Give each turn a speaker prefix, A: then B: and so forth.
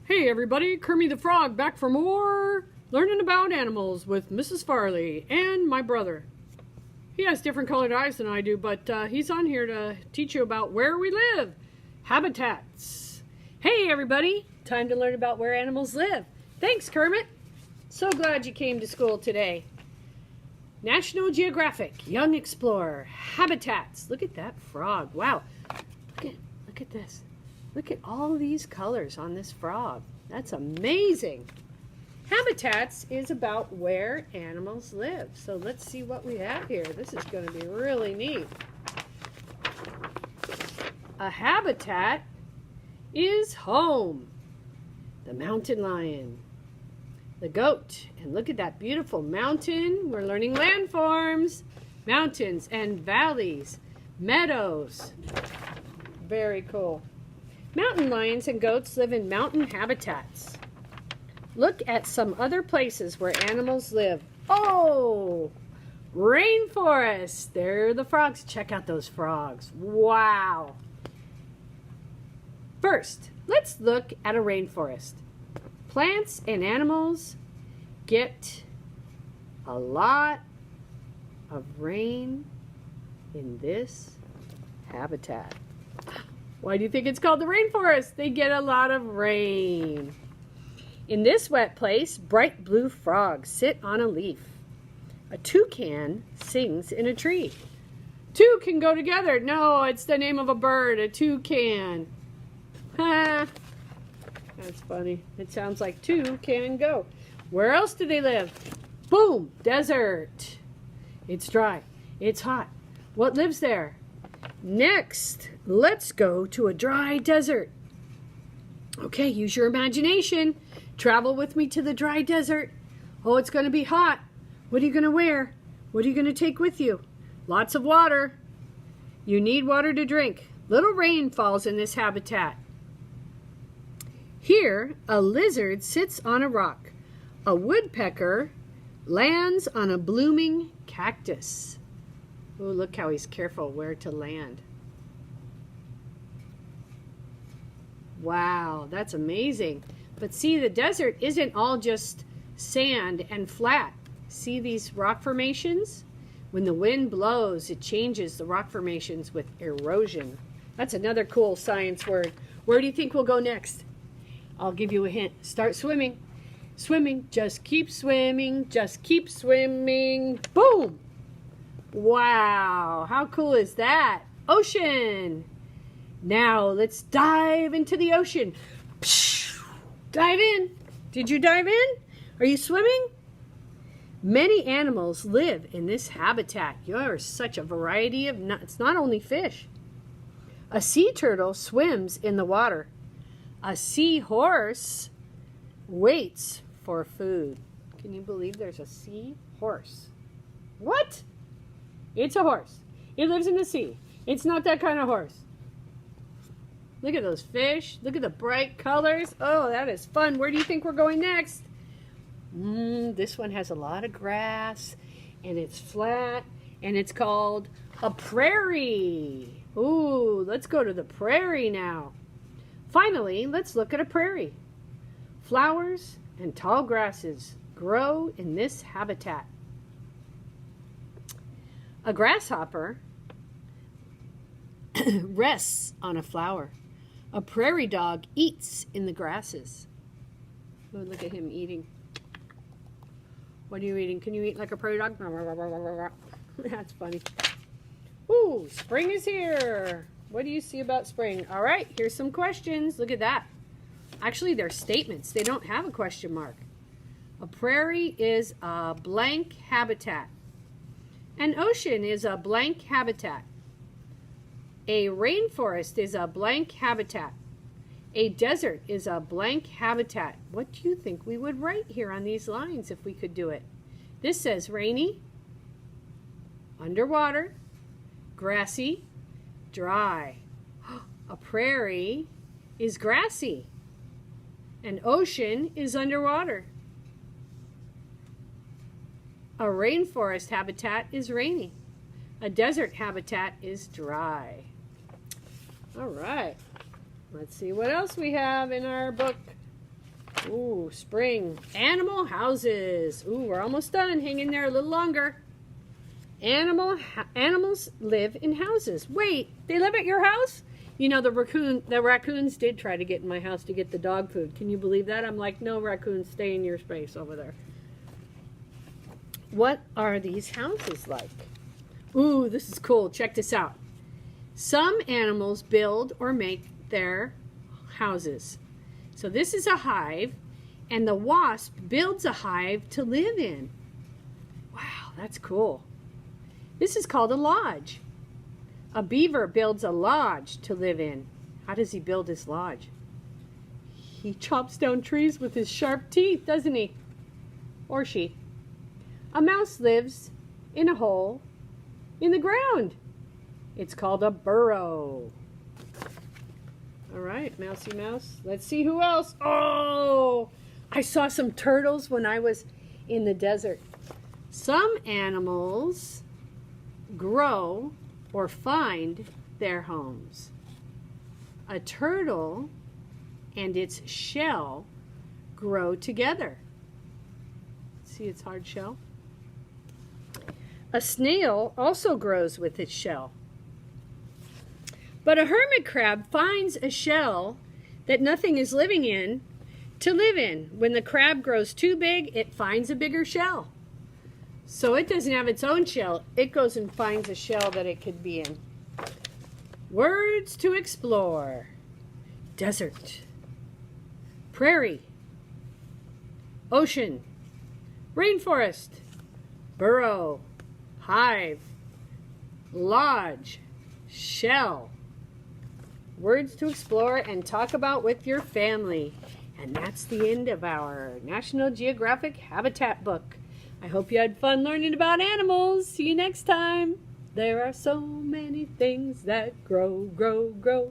A: Hey everybody, Kermie the Frog back for more learning about animals with Mrs. Farley and my brother. He has different colored eyes than I do, but he's on here to teach you about where we live, habitats. Hey everybody, time to learn about where animals live. Thanks, Kermit. So glad you came to school today. National Geographic, Young Explorer, Habitats. Look at that frog. Wow. Look at this. Look at all these colors on this frog. That's amazing. Habitats is about where animals live. So let's see what we have here. This is going to be really neat. A habitat is home. The mountain lion. The goat. And look at that beautiful mountain. We're learning landforms. Mountains and valleys. Meadows. Very cool. Mountain lions and goats live in mountain habitats. Look at some other places where animals live. Oh, rainforest. There are the frogs. Check out those frogs. Wow. First, let's look at a rainforest. Plants and animals get a lot of rain in this habitat. Why do you think it's called the rainforest? They get a lot of rain. In this wet place, bright blue frogs sit on a leaf. A toucan sings in a tree. Two can go together. No, it's the name of a bird, a toucan. Ha! That's funny. It sounds like two can go. Where else do they live? Boom! Desert. It's dry. It's hot. What lives there? Next, let's go to a dry desert. Okay, use your imagination. Travel with me to the dry desert. Oh, it's going to be hot. What are you going to wear? What are you going to take with you? Lots of water. You need water to drink. Little rain falls in this habitat. Here, a lizard sits on a rock. A woodpecker lands on a blooming cactus. Oh, look how he's careful where to land. Wow, that's amazing. But see, the desert isn't all just sand and flat. See these rock formations? When the wind blows, it changes the rock formations with erosion. That's another cool science word. Where do you think we'll go next? I'll give you a hint. Start swimming. Swimming. Just keep swimming. Just keep swimming. Boom! Wow, how cool is that? Ocean. Now let's dive into the ocean. Dive in. Did you dive in? Are you swimming? Many animals live in this habitat. You're such a variety of it's not only fish. A sea turtle swims in the water. A seahorse waits for food. Can you believe there's a seahorse? What? It's a horse. It lives in the sea. It's not that kind of horse. Look at those fish. Look at the bright colors. Oh, that is fun. Where do you think we're going next? This one has a lot of grass, and it's flat, and it's called a prairie. Ooh, let's go to the prairie now. Finally, let's look at a prairie. Flowers and tall grasses grow in this habitat. A grasshopper rests on a flower. A prairie dog eats in the grasses. Oh, look at him eating. What are you eating? Can you eat like a prairie dog? That's funny. Ooh, spring is here. What do you see about spring? All right, here's some questions. Look at that. Actually, they're statements. They don't have a question mark. A prairie is a blank habitat. An ocean is a blank habitat. A rainforest is a blank habitat. A desert is a blank habitat. What do you think we would write here on these lines if we could do it? This says rainy, underwater, grassy, dry. A prairie is grassy. An ocean is underwater. A rainforest habitat is rainy. A desert habitat is dry. All right. Let's see what else we have in our book. Ooh, spring. Animal houses. Ooh, we're almost done. Hang in there a little longer. Animals live in houses. Wait, they live at your house? You know, the raccoons did try to get in my house to get the dog food. Can you believe that? I'm like, no, raccoons, stay in your space over there. What are these houses like? Ooh, this is cool. Check this out. Some animals build or make their houses. So this is a hive, and the wasp builds a hive to live in. Wow, that's cool. This is called a lodge. A beaver builds a lodge to live in. How does he build his lodge? He chops down trees with his sharp teeth, doesn't he? Or she. A mouse lives in a hole in the ground. It's called a burrow. All right, Mousy Mouse. Let's see who else. Oh, I saw some turtles when I was in the desert. Some animals grow or find their homes. A turtle and its shell grow together. See its hard shell? A snail also grows with its shell. But a hermit crab finds a shell that nothing is living in to live in. When the crab grows too big, it finds a bigger shell. So it doesn't have its own shell. It goes and finds a shell that it could be in. Words to explore. Desert. Prairie. Ocean. Rainforest. Burrow. Hive. Lodge. Shell. Words to explore and talk about with your family. And that's the end of our National Geographic Habitat book. I hope you had fun learning about animals. See you next time. There are so many things that grow, grow, grow.